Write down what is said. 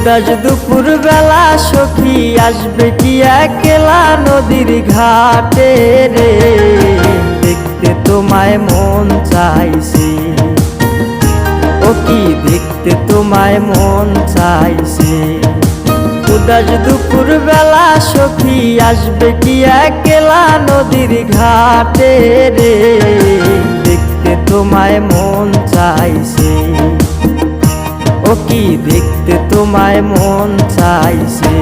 উদাস দুপুর বেলা সখী আসবে কি একলা নদীর ঘাটে রে, দেখতে তোমায় মন চাইছে, ও কি দেখতে তোমায় মন চাইছে। উদাস দুপুর বেলা সখী আসবে কি একলা নদীর ঘাটে রে, দেখতে তোমায় মন চাইছে, ও কি দেখতে তোমায় মন চাইছে।